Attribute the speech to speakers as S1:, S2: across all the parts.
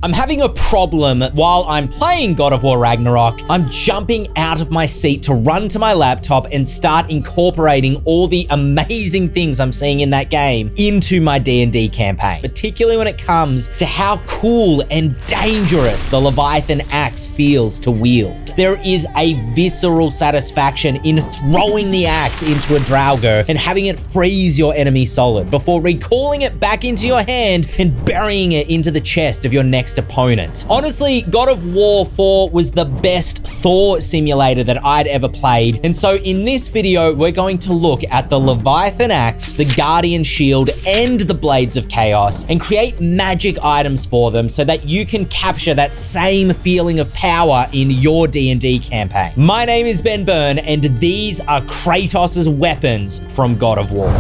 S1: I'm having a problem while I'm playing God of War Ragnarok. I'm jumping out of my seat to run to my laptop and start incorporating all the amazing things I'm seeing in that game into my D&D campaign, particularly when it comes to how cool and dangerous the Leviathan Axe feels to wield. There is a visceral satisfaction in throwing the axe into a Draugr and having it freeze your enemy solid before recalling it back into your hand and burying it into the chest of your next opponent. Honestly, God of War 4 was the best Thor simulator that I'd ever played, and so in this video we're going to look at the Leviathan Axe, the Guardian Shield, and the Blades of Chaos and create magic items for them so that you can capture that same feeling of power in your D&D campaign. My name is Byrne, and these are Kratos' weapons from God of War.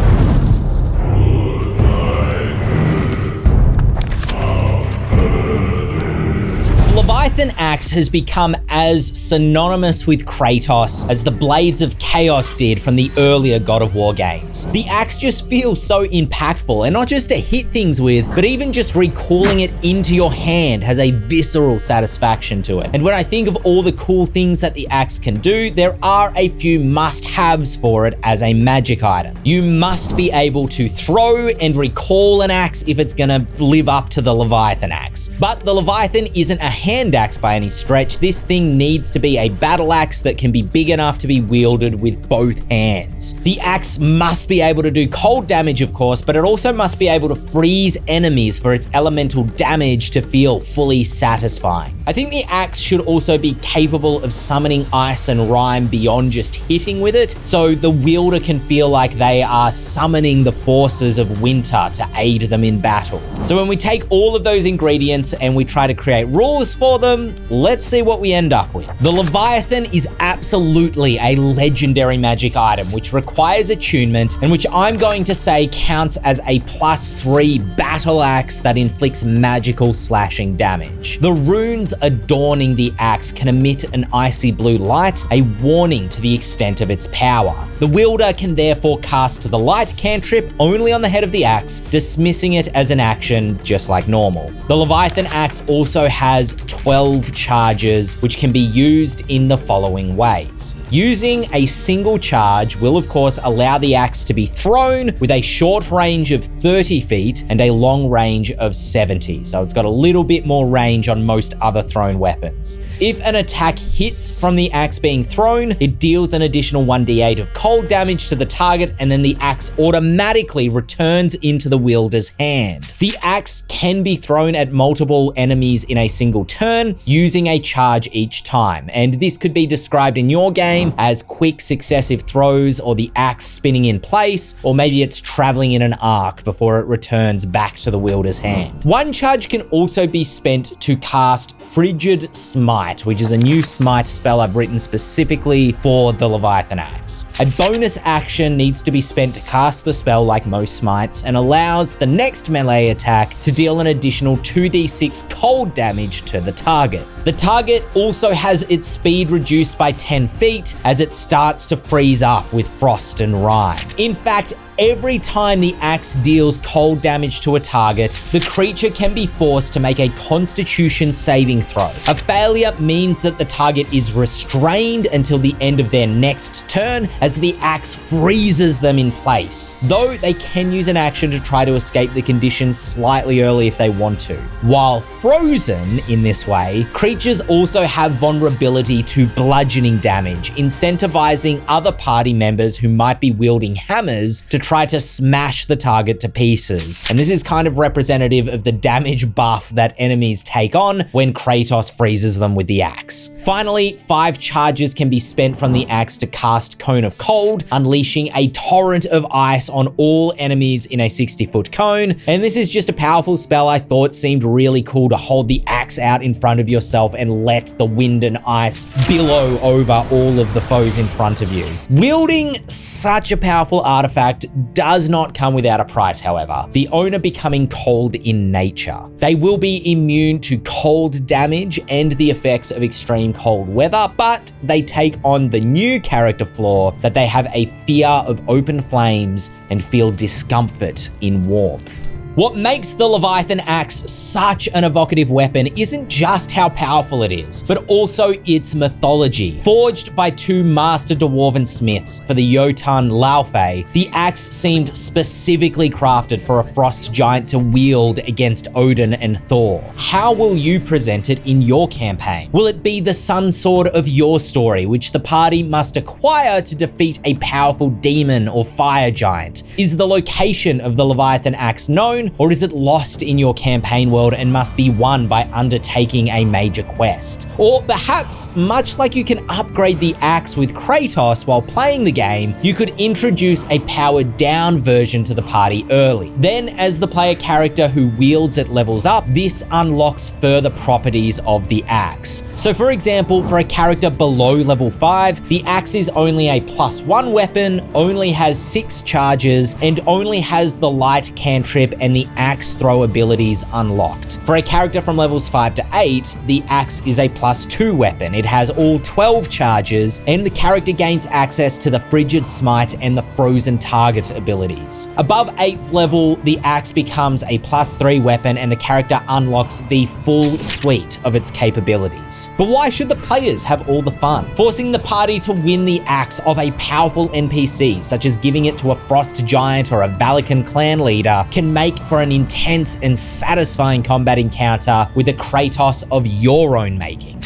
S1: Leviathan Axe has become as synonymous with Kratos as the Blades of Chaos did from the earlier God of War games. The axe just feels so impactful, and not just to hit things with, but even just recalling it into your hand has a visceral satisfaction to it. And when I think of all the cool things that the axe can do, there are a few must-haves for it as a magic item. You must be able to throw and recall an axe if it's gonna live up to the Leviathan Axe. But the Leviathan isn't a hand axe by any stretch. This thing needs to be a battle axe that can be big enough to be wielded with both hands. The axe must be able to do cold damage, of course, but it also must be able to freeze enemies for its elemental damage to feel fully satisfying. I think the axe should also be capable of summoning ice and rime beyond just hitting with it, so the wielder can feel like they are summoning the forces of winter to aid them in battle. So when we take all of those ingredients and we try to create rules for them, let's see what we end up with. The Leviathan is absolutely a legendary magic item which requires attunement and which I'm going to say counts as a +3 battle axe that inflicts magical slashing damage. The runes adorning the axe can emit an icy blue light, a warning to the extent of its power. The wielder can therefore cast the light cantrip only on the head of the axe, dismissing it as an action just like normal. The Leviathan Axe also has 12 charges which can be used in the following ways. Using a single charge will of course allow the axe to be thrown with a short range of 30 feet and a long range of 70, so it's got a little bit more range on most other thrown weapons. If an attack hits from the axe being thrown, it deals an additional 1d8 of cold damage to the target, and then the axe automatically returns into the wielder's hand. The axe can be thrown at multiple enemies in a single turn, using a charge each time, and this could be described in your game as quick successive throws, or the axe spinning in place, or maybe it's traveling in an arc before it returns back to the wielder's hand. One charge can also be spent to cast Frigid Smite, which is a new smite spell I've written specifically for the Leviathan Axe. A bonus action needs to be spent to cast the spell like most smites, and allows the next melee attack to deal an additional 2d6 cold damage to the target. The target also has its speed reduced by 10 feet as it starts to freeze up with frost and rime. In fact, every time the axe deals cold damage to a target, the creature can be forced to make a Constitution saving throw. A failure means that the target is restrained until the end of their next turn as the axe freezes them in place, though they can use an action to try to escape the conditions slightly early if they want to. While frozen in this way, creatures also have vulnerability to bludgeoning damage, incentivizing other party members who might be wielding hammers to try to smash the target to pieces. And this is kind of representative of the damage buff that enemies take on when Kratos freezes them with the axe. Finally, 5 charges can be spent from the axe to cast Cone of Cold, unleashing a torrent of ice on all enemies in a 60-foot cone. And this is just a powerful spell I thought seemed really cool to hold the axe out in front of yourself and let the wind and ice billow over all of the foes in front of you. Wielding such a powerful artifact does not come without a price, however, the owner becoming cold in nature. They will be immune to cold damage and the effects of extreme cold weather, but they take on the new character flaw that they have a fear of open flames and feel discomfort in warmth. What makes the Leviathan Axe such an evocative weapon isn't just how powerful it is, but also its mythology. Forged by two master dwarven smiths for the Jotun Laufey, the axe seemed specifically crafted for a frost giant to wield against Odin and Thor. How will you present it in your campaign? Will it be the sun sword of your story, which the party must acquire to defeat a powerful demon or fire giant? Is the location of the Leviathan Axe known, or is it lost in your campaign world and must be won by undertaking a major quest? Or perhaps, much like you can upgrade the axe with Kratos while playing the game, you could introduce a powered down version to the party early. Then, as the player character who wields it levels up, this unlocks further properties of the axe. So for example, for a character below level 5, the axe is only a +1 weapon, only has 6 charges, and only has the light cantrip and the axe throw abilities unlocked. For a character from levels 5 to 8, the axe is a +2 weapon. It has all 12 charges, and the character gains access to the Frigid Smite and the Frozen Target abilities. Above 8th level, the axe becomes a +3 weapon, and the character unlocks the full suite of its capabilities. But why should the players have all the fun? Forcing the party to win the axe of a powerful NPC, such as giving it to a frost giant or a Valakan clan leader, can make for an intense and satisfying combat encounter with a Kratos of your own making.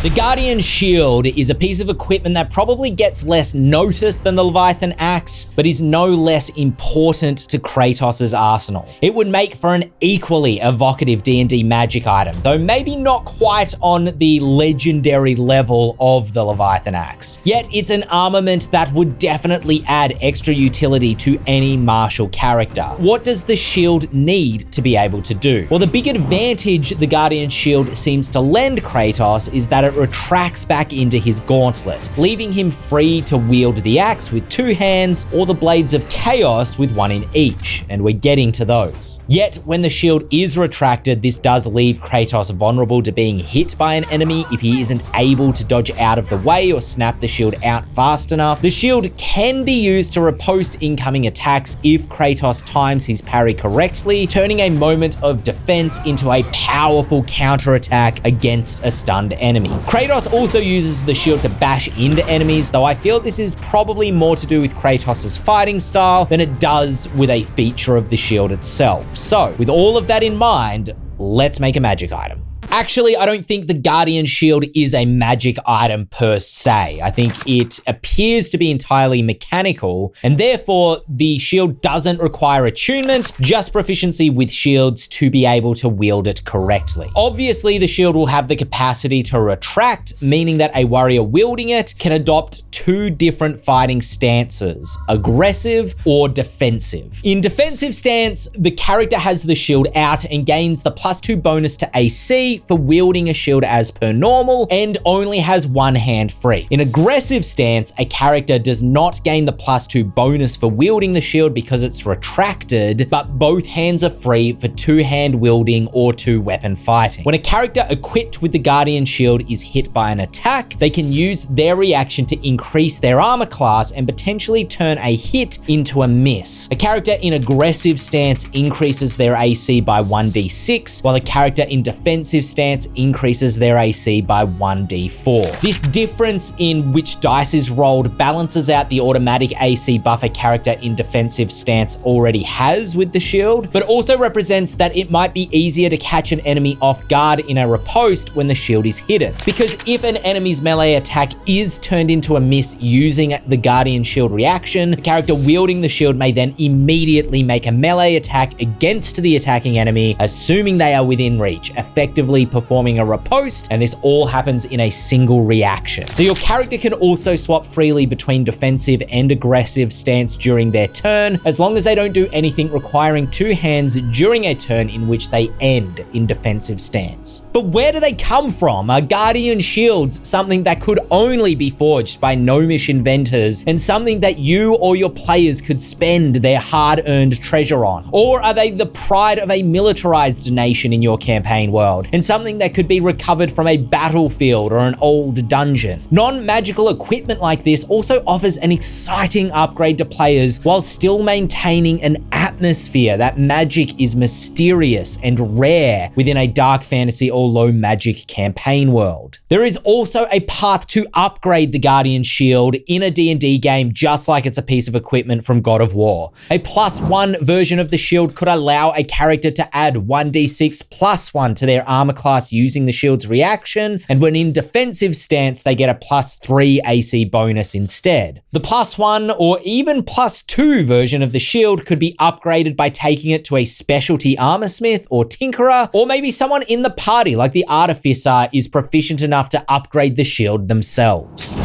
S1: The Guardian Shield is a piece of equipment that probably gets less notice than the Leviathan Axe, but is no less important to Kratos' arsenal. It would make for an equally evocative D&D magic item, though maybe not quite on the legendary level of the Leviathan Axe. Yet it's an armament that would definitely add extra utility to any martial character. What does the shield need to be able to do? Well, the big advantage the Guardian Shield seems to lend Kratos is that it retracts back into his gauntlet, leaving him free to wield the axe with 2 hands or the blades of chaos with 1 in each, and we're getting to those. Yet, when the shield is retracted, this does leave Kratos vulnerable to being hit by an enemy if he isn't able to dodge out of the way or snap the shield out fast enough. The shield can be used to riposte incoming attacks if Kratos times his parry correctly, turning a moment of defense into a powerful counterattack against a stunned enemy. Kratos also uses the shield to bash into enemies, though I feel this is probably more to do with Kratos' fighting style than it does with a feature of the shield itself. So, with all of that in mind, let's make a magic item. Actually, I don't think the Guardian Shield is a magic item per se. I think it appears to be entirely mechanical, and therefore the shield doesn't require attunement, just proficiency with shields to be able to wield it correctly. Obviously, the shield will have the capacity to retract, meaning that a warrior wielding it can adopt 2 different fighting stances, aggressive or defensive. In defensive stance, the character has the shield out and gains the +2 bonus to AC for wielding a shield as per normal, and only has 1 hand free. In aggressive stance, a character does not gain the +2 bonus for wielding the shield because it's retracted, but both hands are free for 2-hand wielding or 2-weapon fighting. When a character equipped with the Guardian Shield is hit by an attack, they can use their reaction to increase their armor class and potentially turn a hit into a miss. A character in aggressive stance increases their AC by 1d6, while a character in defensive stance increases their AC by 1d4. This difference in which dice is rolled balances out the automatic AC buff a character in defensive stance already has with the shield, but also represents that it might be easier to catch an enemy off guard in a riposte when the shield is hidden. Because if an enemy's melee attack is turned into a miss using the Guardian Shield reaction, the character wielding the shield may then immediately make a melee attack against the attacking enemy, assuming they are within reach, effectively performing a riposte, and this all happens in a single reaction. So your character can also swap freely between defensive and aggressive stance during their turn, as long as they don't do anything requiring 2 hands during a turn in which they end in defensive stance. But where do they come from? Are Guardian Shields something that could only be forged by gnomish inventors and something that you or your players could spend their hard-earned treasure on? Or are they the pride of a militarized nation in your campaign world and something that could be recovered from a battlefield or an old dungeon? Non-magical equipment like this also offers an exciting upgrade to players while still maintaining an atmosphere that magic is mysterious and rare within a dark fantasy or low magic campaign world. There is also a path to upgrade the Guardian Shield in a D&D game, just like it's a piece of equipment from God of War. A +1 version of the shield could allow a character to add 1d6 +1 to their armor class using the shield's reaction, and when in defensive stance, they get a +3 AC bonus instead. The +1 or even +2 version of the shield could be upgraded by taking it to a specialty armorsmith or tinkerer, or maybe someone in the party like the artificer is proficient enough to upgrade the shield themselves.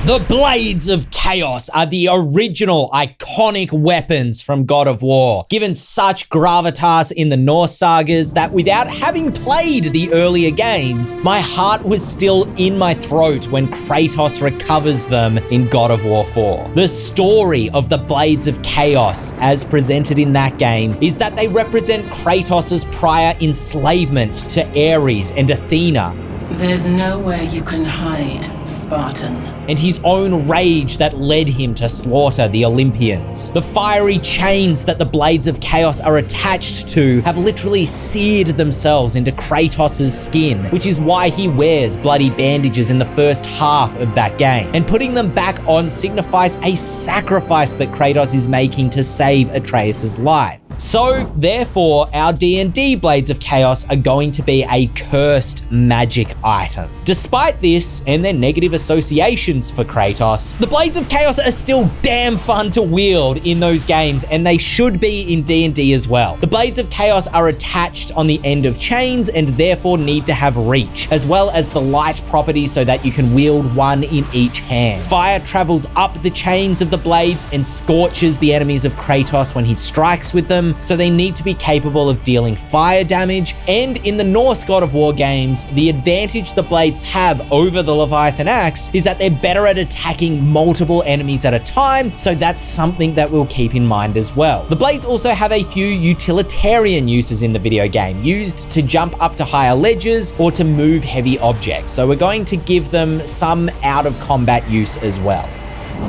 S1: The Blades of Chaos are the original iconic weapons from God of War, given such gravitas in the Norse sagas that without having played the earlier games, my heart was still in my throat when Kratos recovers them in God of War 4. The story of the Blades of Chaos, as presented in that game, is that they represent Kratos' prior enslavement to Ares and Athena.
S2: There's nowhere you can hide, Spartan.
S1: And his own rage that led him to slaughter the Olympians. The fiery chains that the Blades of Chaos are attached to have literally seared themselves into Kratos' skin, which is why he wears bloody bandages in the first half of that game. And putting them back on signifies a sacrifice that Kratos is making to save Atreus' life. So, therefore, our D&D Blades of Chaos are going to be a cursed magic item. Despite this, and their negative associations for Kratos, the Blades of Chaos are still damn fun to wield in those games, and they should be in D&D as well. The Blades of Chaos are attached on the end of chains and therefore need to have reach, as well as the light property so that you can wield one in each hand. Fire travels up the chains of the blades and scorches the enemies of Kratos when he strikes with them, so they need to be capable of dealing fire damage. And in the Norse God of War games, the advantage the blades have over the Leviathan Axe is that they're better at attacking multiple enemies at a time, so that's something that we'll keep in mind as well. The blades also have a few utilitarian uses in the video game, used to jump up to higher ledges or to move heavy objects, so we're going to give them some out of combat use as well.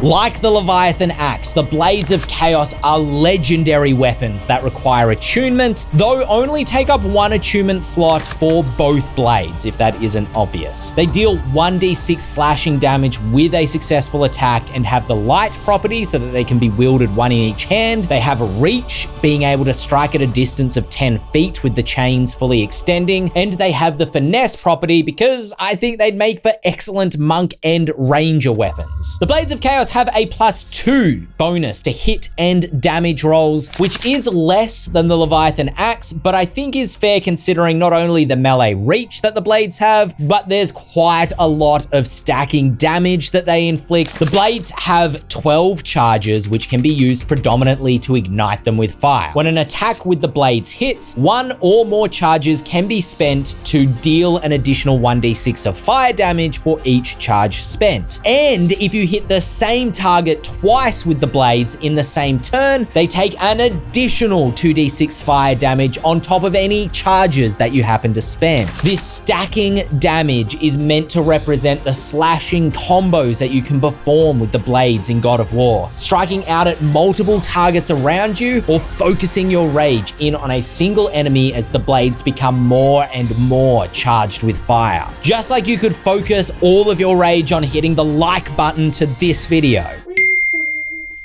S1: Like the Leviathan Axe, the Blades of Chaos are legendary weapons that require attunement, though only take up one attunement slot for both blades, if that isn't obvious. They deal 1d6 slashing damage with a successful attack and have the light property so that they can be wielded one in each hand. They have reach, being able to strike at a distance of 10 feet with the chains fully extending, and they have the finesse property because I think they'd make for excellent monk and ranger weapons. The Blades of Chaos have a +2 bonus to hit and damage rolls, which is less than the Leviathan Axe, but I think is fair considering not only the melee reach that the blades have, but there's quite a lot of stacking damage that they inflict. The blades have 12 charges, which can be used predominantly to ignite them with fire. When an attack with the blades hits, one or more charges can be spent to deal an additional 1d6 of fire damage for each charge spent. And if you hit the same target twice with the blades in the same turn, they take an additional 2d6 fire damage on top of any charges that you happen to spend. This stacking damage is meant to represent the slashing combos that you can perform with the blades in God of War, striking out at multiple targets around you or focusing your rage in on a single enemy as the blades become more and more charged with fire. Just like you could focus all of your rage on hitting the like button to this video.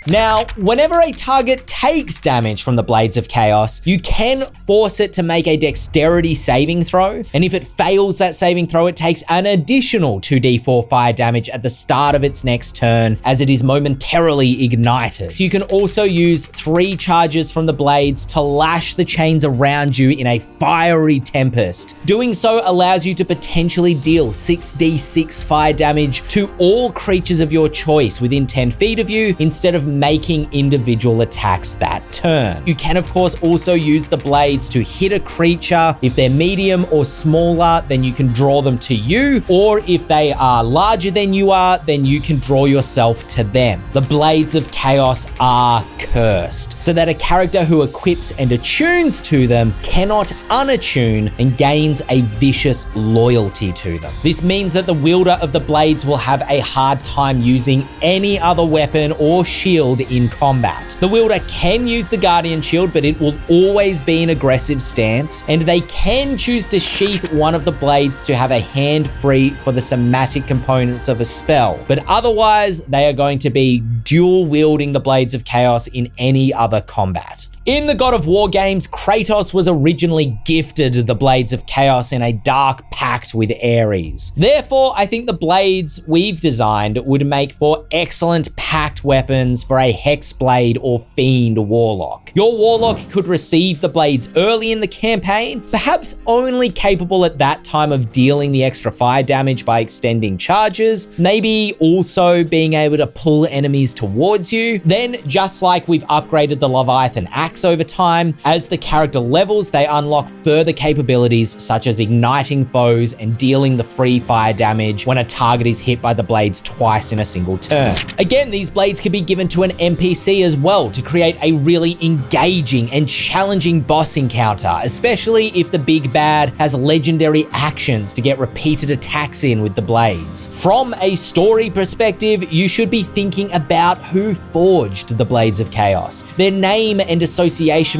S1: Now, whenever a target takes damage from the Blades of Chaos, you can force it to make a dexterity saving throw, and if it fails that saving throw, it takes an additional 2d4 fire damage at the start of its next turn as it is momentarily ignited. So you can also use 3 charges from the blades to lash the chains around you in a fiery tempest. Doing so allows you to potentially deal 6d6 fire damage to all creatures of your choice within 10 feet of you, instead of making individual attacks that turn. You can of course also use the blades to hit a creature. If they're medium or smaller, then you can draw them to you, or if they are larger than you are, then you can draw yourself to them. The Blades of Chaos are cursed, so that a character who equips and attunes to them cannot unattune and gains a vicious loyalty to them. This means that the wielder of the blades will have a hard time using any other weapon or shield in combat. The wielder can use the Guardian Shield, but it will always be an aggressive stance, and they can choose to sheath one of the blades to have a hand free for the somatic components of a spell, but otherwise they are going to be dual wielding the Blades of Chaos in any other combat. In the God of War games, Kratos was originally gifted the Blades of Chaos in a dark pact with Ares. Therefore, I think the blades we've designed would make for excellent pact weapons for a Hexblade or Fiend Warlock. Your Warlock could receive the blades early in the campaign, perhaps only capable at that time of dealing the extra fire damage by extending charges, maybe also being able to pull enemies towards you. Then, just like we've upgraded the Leviathan Axe over time, as the character levels, they unlock further capabilities such as igniting foes and dealing the free fire damage when a target is hit by the blades twice in a single turn. Again, these blades can be given to an NPC as well to create a really engaging and challenging boss encounter, especially if the big bad has legendary actions to get repeated attacks in with the blades. From a story perspective, you should be thinking about who forged the Blades of Chaos. Their name and association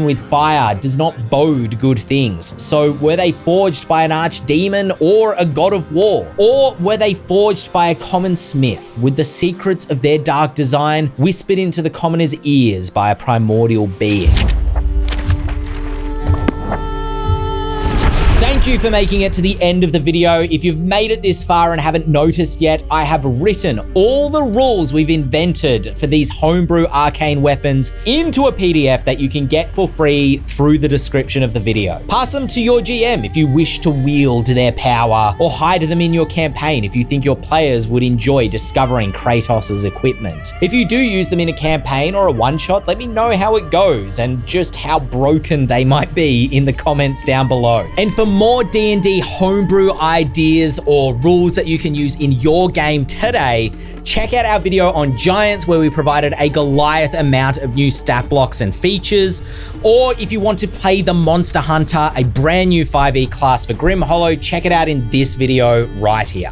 S1: with fire does not bode good things. So were they forged by an archdemon or a god of war? Or were they forged by a common smith with the secrets of their dark design whispered into the commoner's ears by a primordial being? Thank you for making it to the end of the video. If you've made it this far and haven't noticed yet, I have written all the rules we've invented for these homebrew arcane weapons into a PDF that you can get for free through the description of the video. Pass them to your GM if you wish to wield their power, or hide them in your campaign if you think your players would enjoy discovering Kratos' equipment. If you do use them in a campaign or a one-shot, let me know how it goes and just how broken they might be in the comments down below. And for more D&D homebrew ideas or rules that you can use in your game today, check out our video on Giants where we provided a Goliath amount of new stat blocks and features. Or if you want to play the Monster Hunter, a brand new 5e class for Grim Hollow, check it out in this video right here.